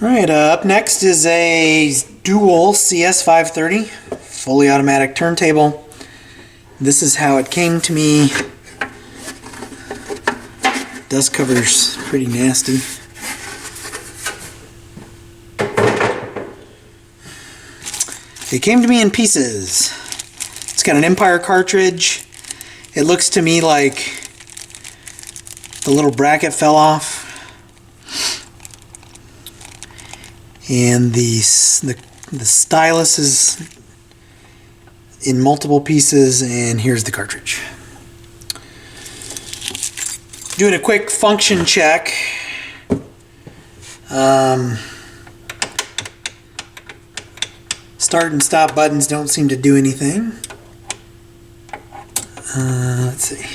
Alright, up next is a dual CS530 fully automatic turntable. This is how it came to me. Dust cover's pretty nasty. It came to me in pieces. It's got an Empire cartridge. It looks to me like the little bracket fell off. And the stylus is in multiple pieces, and here's the cartridge. Doing a quick function check. Start and stop buttons don't seem to do anything. Let's see.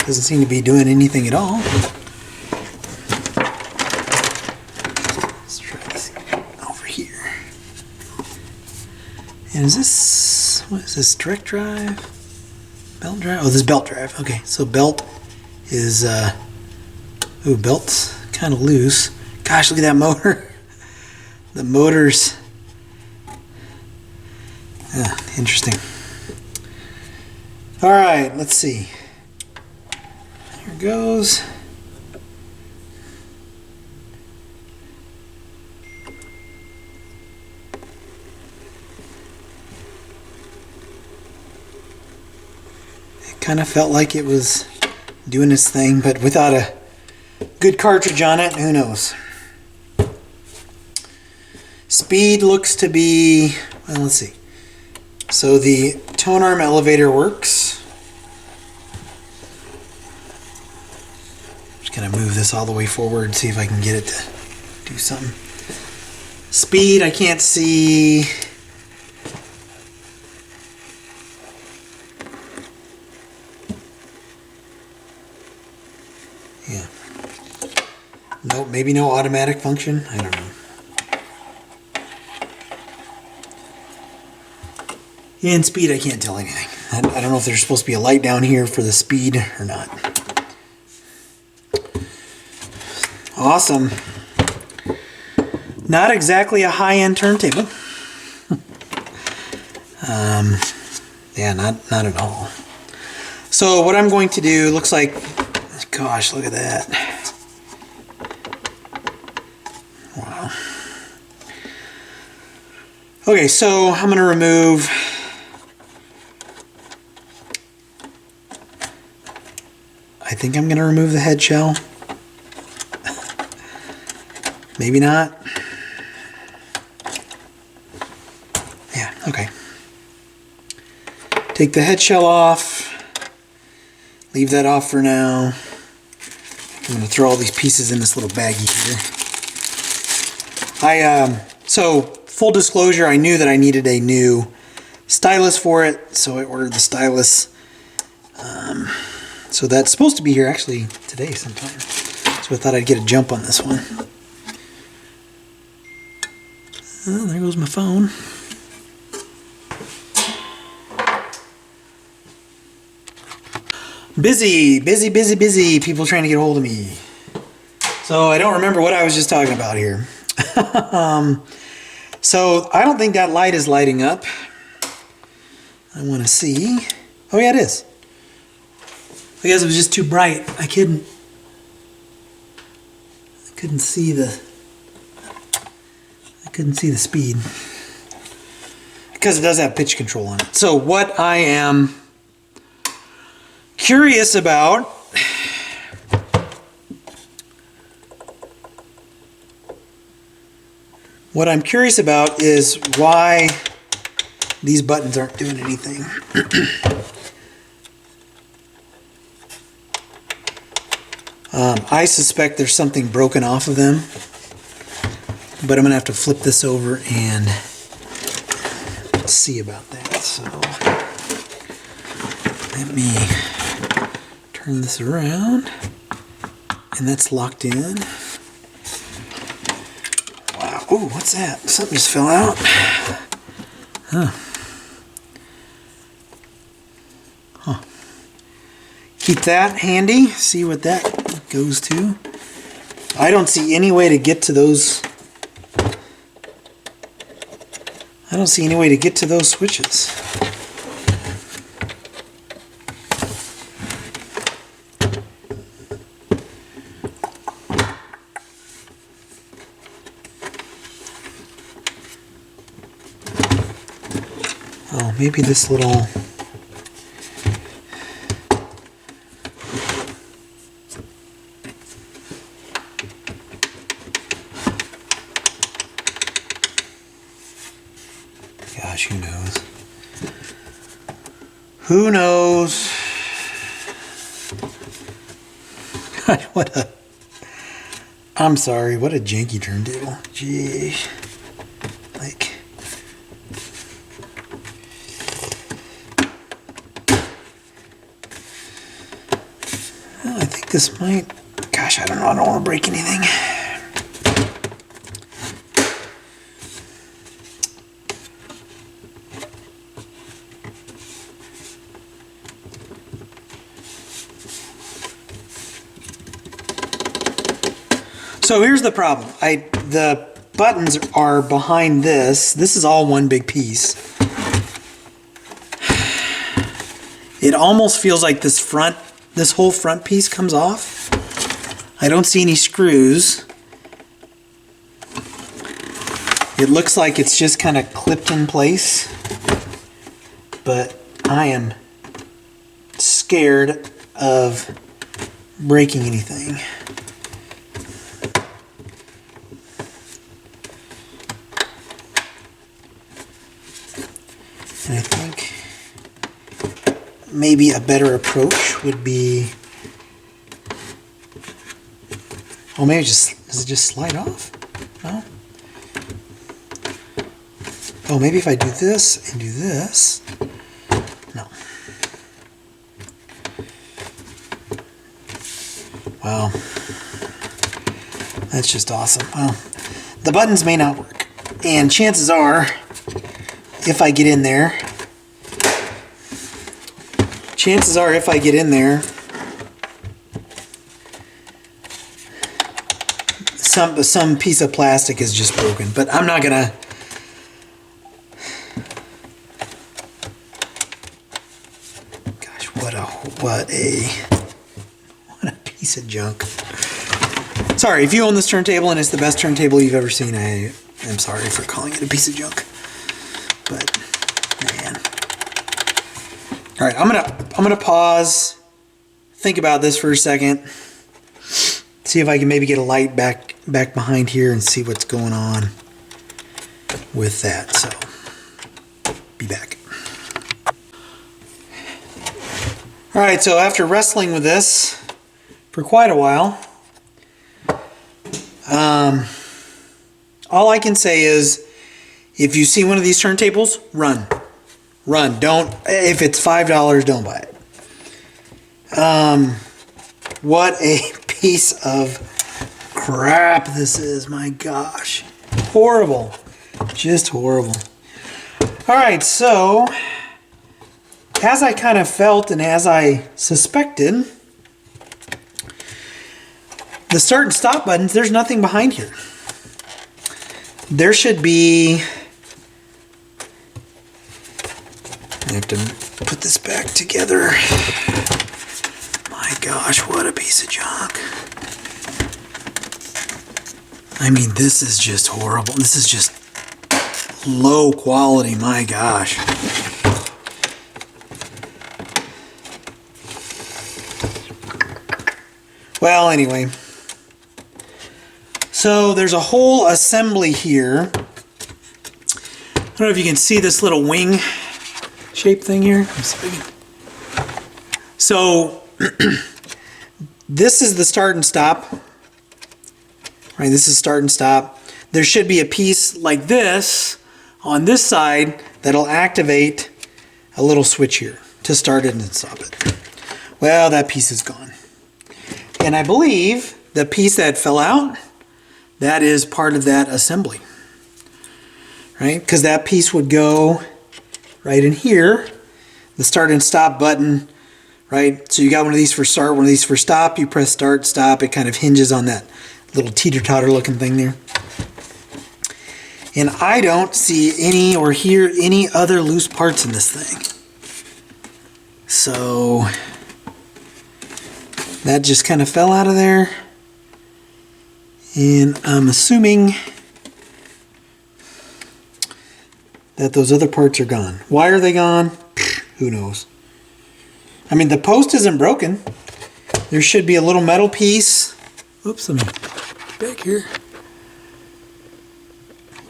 Doesn't seem to be doing anything at all. Let's try this over here. And is this, what is this, direct drive? Belt drive? Oh, this is belt drive. Okay, so belt is, ooh, belt's kind of loose. Gosh, look at that motor. The motor's, interesting. All right, let's see. Here goes. It kind of felt like it was doing its thing, but without a good cartridge on it, who knows? Speed looks to be, well, let's see. So the tone arm elevator works. Gonna move this all the way forward, see if I can get it to do something. Speed, I can't see. Yeah. Nope, maybe no automatic function. I don't know. And speed, I can't tell anything. I don't know if there's supposed to be a light down here for the speed or not. Awesome. Not exactly a high-end turntable. Yeah, not at all. So what I'm going to do, looks like, gosh, look at that. Wow. Okay, so I'm going to remove I think I'm going to remove the head shell. Maybe not. Yeah, okay. Take the head shell off. Leave that off for now. I'm going to throw all these pieces in this little baggie here. So full disclosure, I knew that I needed a new stylus for it, so I ordered the stylus. So that's supposed to be here actually today sometime. So I thought I'd get a jump on this one. Oh, there goes my phone. Busy, busy, busy, busy. People trying to get a hold of me. So I don't remember what I was just talking about here. So I don't think that light is lighting up. I want to see. Oh yeah, it is. I guess it was just too bright. I couldn't see the speed because it does have pitch control on it. So what I am curious about is why these buttons aren't doing anything. I suspect there's something broken off of them, but I'm going to have to flip this over and see about that. So let me turn this around, and that's locked in. Wow, ooh, what's that? Something just fell out. Huh. keep that handy, see what that goes to. I don't see any way to get to those. I don't see any way to get to those switches. Oh, maybe this little... Gosh, who knows? Who knows? God, what a... I'm sorry, what a janky turntable. Gee. Like... Well, I think this might... Gosh, I don't know. I don't want to break anything. So here's the problem. The buttons are behind this. This is all one big piece. It almost feels like this whole front piece comes off. I don't see any screws. It looks like it's just kind of clipped in place. But I am scared of breaking anything. And I think maybe a better approach would be... Oh, maybe does it just slide off? No? Oh, maybe if I do this and do this... No. Wow. That's just awesome. Well, the buttons may not work. And chances are... If I get in there, some piece of plastic is just broken. But I'm not gonna. Gosh, what a piece of junk. Sorry, if you own this turntable and it's the best turntable you've ever seen, I am sorry for calling it a piece of junk. But man, all right, I'm gonna pause, think about this for a second, see if I can maybe get a light back behind here and see what's going on with that. So, be back. All right, so after wrestling with this for quite a while, all I can say is, if you see one of these turntables, run. Run. Don't, if it's $5, don't buy it. What a piece of crap this is. My gosh. Horrible. Just horrible. Alright, so as I kind of felt and as I suspected, the start and stop buttons, there's nothing behind here. There should be... I have to put this back together. My gosh, what a piece of junk. I mean, this is just horrible. This is just low quality, my gosh. Well, anyway. So there's a whole assembly here. I don't know if you can see this little wing shape thing here. So this is the start and stop. Right, this is start and stop. There should be a piece like this on this side that'll activate a little switch here to start it and stop it. Well, that piece is gone. And I believe the piece that fell out, that is part of that assembly. Right? Because that piece would go right in here. The start and stop button right? So you got one of these for start, one of these for stop. You press start, stop. It kind of hinges on that little teeter-totter looking thing there. And I don't see any or hear any other loose parts in this thing. So that just kind of fell out of there. And I'm assuming that those other parts are gone. Why are they gone? Who knows? I mean, the post isn't broken. There should be a little metal piece. Oops, I'm back here.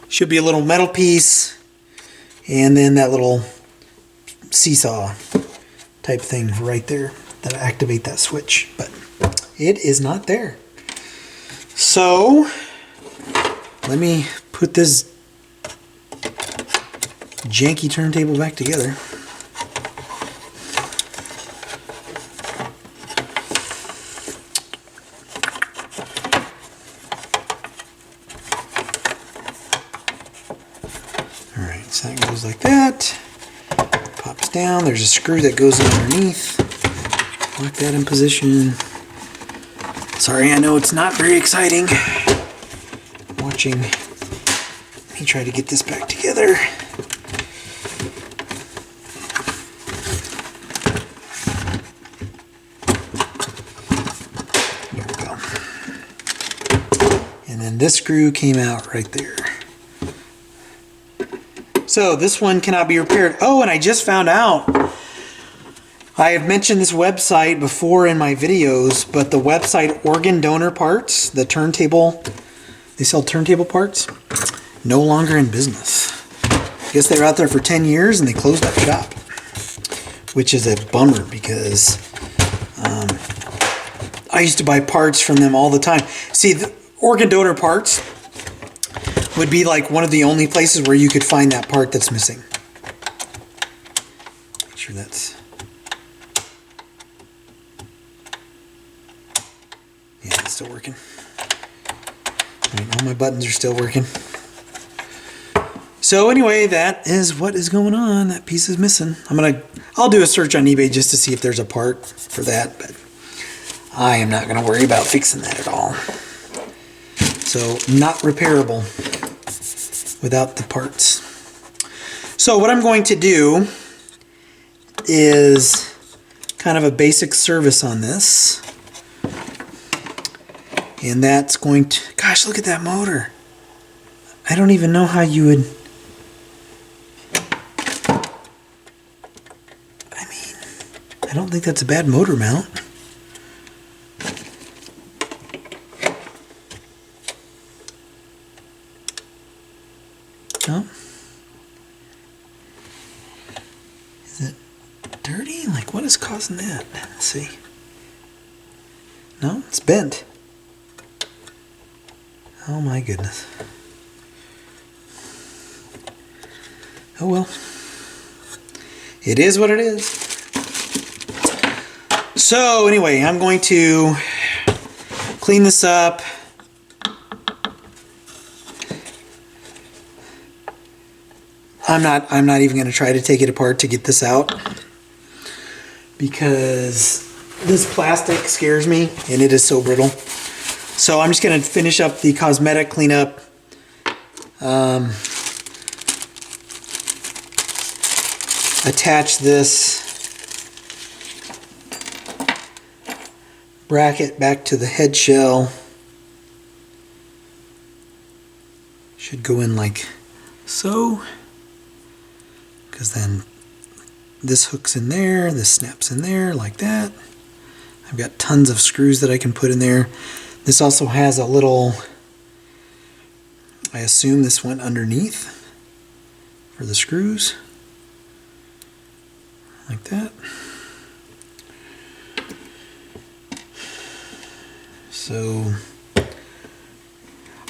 Should be a little metal piece. And then that little seesaw type thing right there that'll activate that switch. But it is not there. So let me put this janky turntable back together. Alright, so that goes like that. Pops down. There's a screw that goes underneath. Lock that in position. Sorry, I know it's not very exciting watching me try to get this back together. There we go. And then this screw came out right there. So this one cannot be repaired. Oh, and I just found out. I have mentioned this website before in my videos, but the website Organ Donor Parts, the turntable, they sell turntable parts, no longer in business. I guess they were out there for 10 years and they closed up shop, which is a bummer because I used to buy parts from them all the time. See, the Organ Donor Parts would be like one of the only places where you could find that part that's missing. Make sure that's... Yeah, it's still working. All right, all my buttons are still working. So anyway, that is what is going on. That piece is missing. I'll do a search on eBay just to see if there's a part for that, but I am not going to worry about fixing that at all. So not repairable without the parts. So what I'm going to do is kind of a basic service on this. And that's going to, gosh, look at that motor. I don't even know how you would, I mean, I don't think that's a bad motor mount. No? Is it dirty? Like, what is causing that? Let's see. No, it's bent. Oh my goodness. Oh well. It is what it is. So anyway, I'm going to clean this up. I'm not even going to try to take it apart to get this out because this plastic scares me and it is so brittle. So I'm just going to finish up the cosmetic cleanup. Attach this bracket back to the head shell. Should go in like so, because then this hooks in there, this snaps in there like that. I've got tons of screws that I can put in there. This also has a little, I assume this went underneath for the screws, like that. So,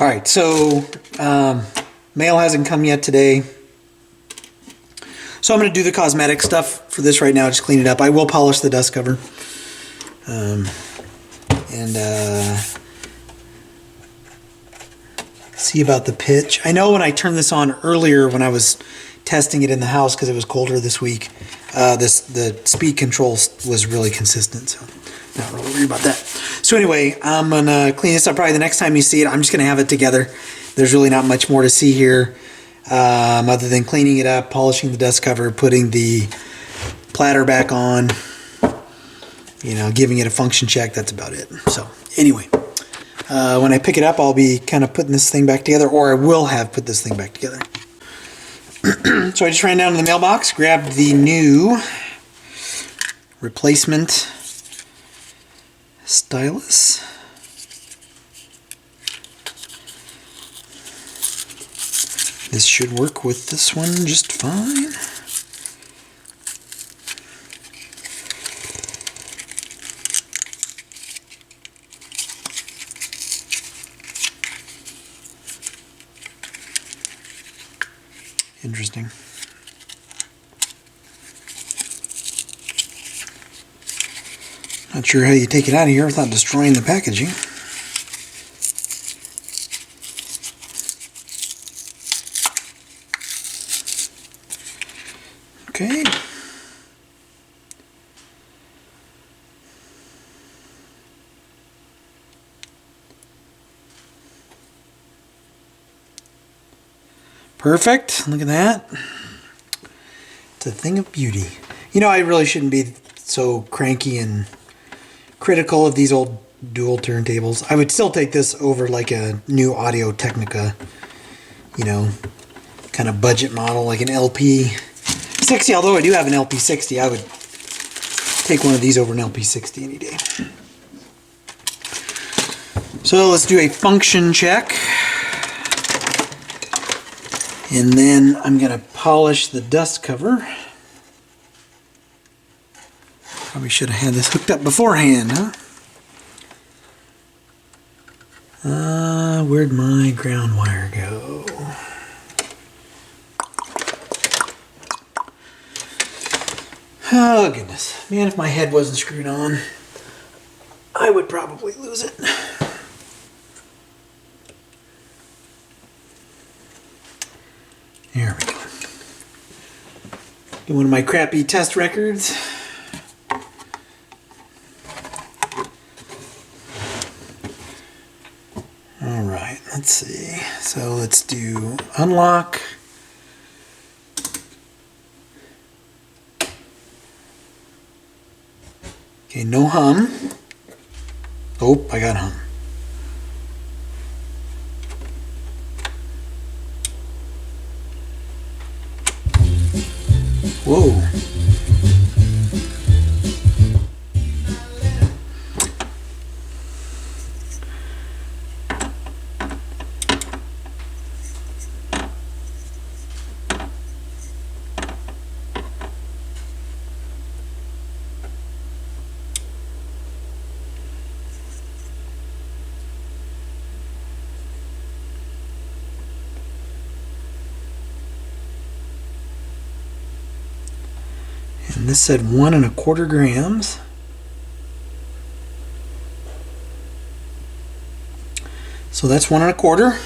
all right, so mail hasn't come yet today. So I'm going to do the cosmetic stuff for this right now, just clean it up. I will polish the dust cover. See about the pitch. I know when I turned this on earlier when I was testing it in the house because it was colder this week. The speed control was really consistent, so not really worried about that. So anyway, I'm gonna clean this up. Probably the next time you see it, I'm just gonna have it together. There's really not much more to see here, other than cleaning it up, polishing the dust cover, putting the platter back on, you know, giving it a function check. That's about it. So anyway, when I pick it up, I'll be kind of putting this thing back together, or I will have put this thing back together. So I just ran down to the mailbox, grabbed the new replacement stylus. This should work with this one just fine. Interesting. Not sure how you take it out of here without destroying the packaging. Okay. Perfect. Look at that. It's a thing of beauty. You know, I really shouldn't be so cranky and critical of these old dual turntables. I would still take this over like a new Audio Technica, you know, kind of budget model, like an LP60. Although I do have an LP60, I would take one of these over an LP60 any day. So let's do a function check. And then I'm going to polish the dust cover. Probably should have had this hooked up beforehand, huh? Where'd my ground wire go? Oh, goodness. Man, if my head wasn't screwed on, I would probably lose it. There we go. Get one of my crappy test records. All right, let's see. So let's do unlock. Okay, no hum. Oh, I got hum. Whoa. And this said 1 1/4 grams. So that's 1 1/4.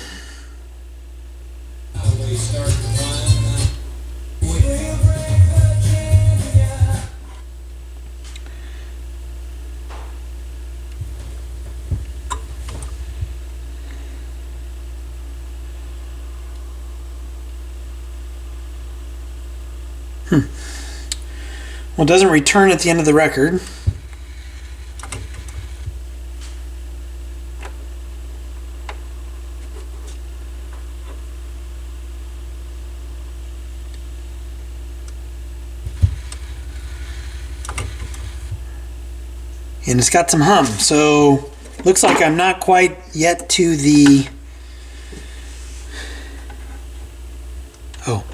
Well, it doesn't return at the end of the record. And it's got some hum, so looks like I'm not quite yet to the... Oh.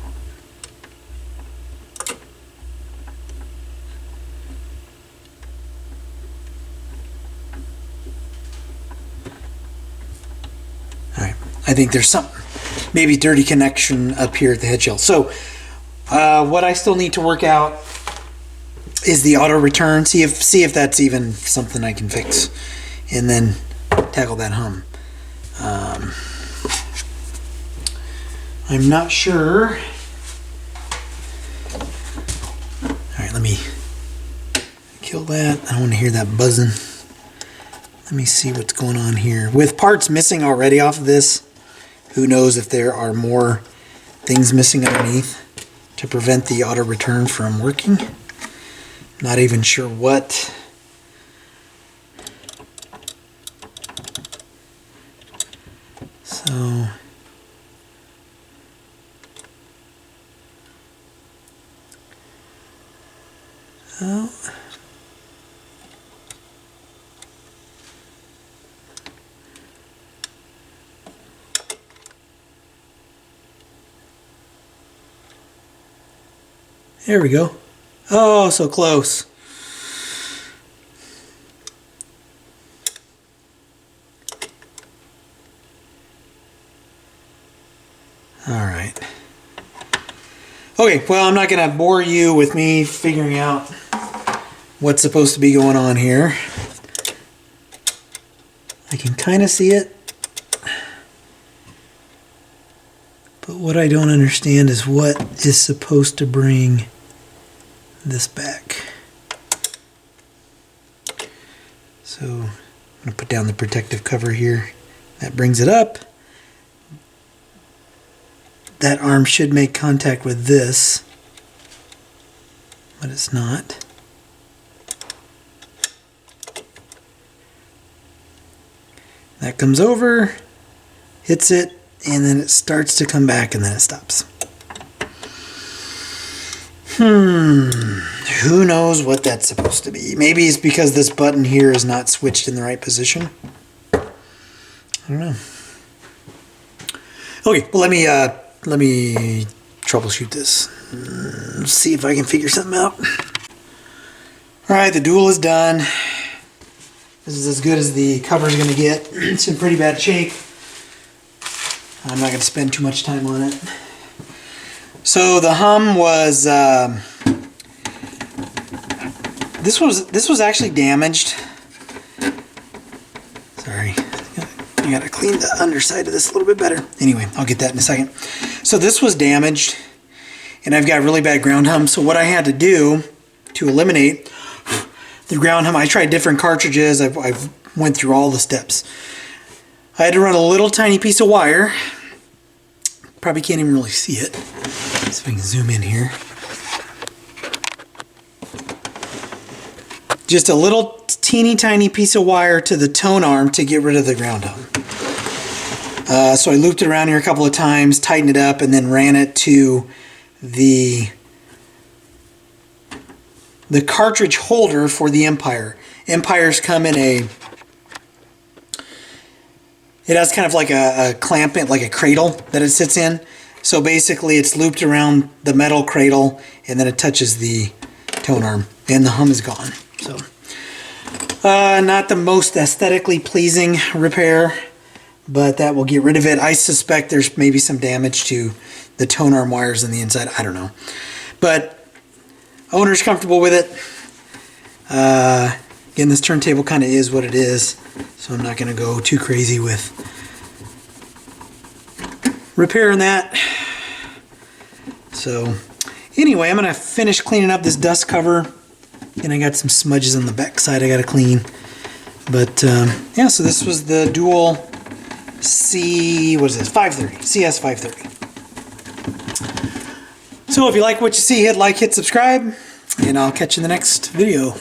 I think there's some maybe dirty connection up here at the head shell. So what I still need to work out is the auto return. See if that's even something I can fix, and then tackle that hum. I'm not sure Kill that. I don't want to hear that buzzing. Let me see what's going on here. With parts missing already off of this, who knows if there are more things missing underneath to prevent the auto return from working. Not even sure what. So oh. There we go. Oh, so close. All right. Okay, well, I'm not going to bore you with me figuring out what's supposed to be going on here. I can kind of see it. But what I don't understand is what is supposed to bring this back. So I'm going to put down the protective cover here. That brings it up. That arm should make contact with this, but it's not. That comes over, hits it, and then it starts to come back, and then it stops. Who knows what that's supposed to be? Maybe it's because this button here is not switched in the right position. I don't know. Okay, well, let me troubleshoot this. See if I can figure something out. All right, the dual is done. This is as good as the cover is going to get. It's in pretty bad shape. I'm not going to spend too much time on it. So the hum was this was actually damaged. Sorry, I gotta clean the underside of this a little bit better. Anyway, I'll get that in a second. So this was damaged, and I've got really bad ground hum. So what I had to do to eliminate the ground hum, I tried different cartridges. I've went through all the steps. I had to run a little tiny piece of wire. Probably can't even really see it. See if I can zoom in here. Just a little teeny tiny piece of wire to the tone arm to get rid of the ground hum. So I looped it around here a couple of times, tightened it up, and then ran it to the cartridge holder for the Empire. Empires come in it has kind of like a clamp, like a cradle that it sits in. So basically it's looped around the metal cradle, and then it touches the tone arm, and the hum is gone. So not the most aesthetically pleasing repair, but that will get rid of it. I suspect there's maybe some damage to the tone arm wires on the inside. I don't know. But owner's comfortable with it. Again, this turntable kind of is what it is, so I'm not going to go too crazy with repairing that. So anyway, I'm going to finish cleaning up this dust cover, and I got some smudges on the back side I got to clean. But yeah, so this was the dual CS 530. So if you like what you see, hit like, hit subscribe, and I'll catch you in the next video.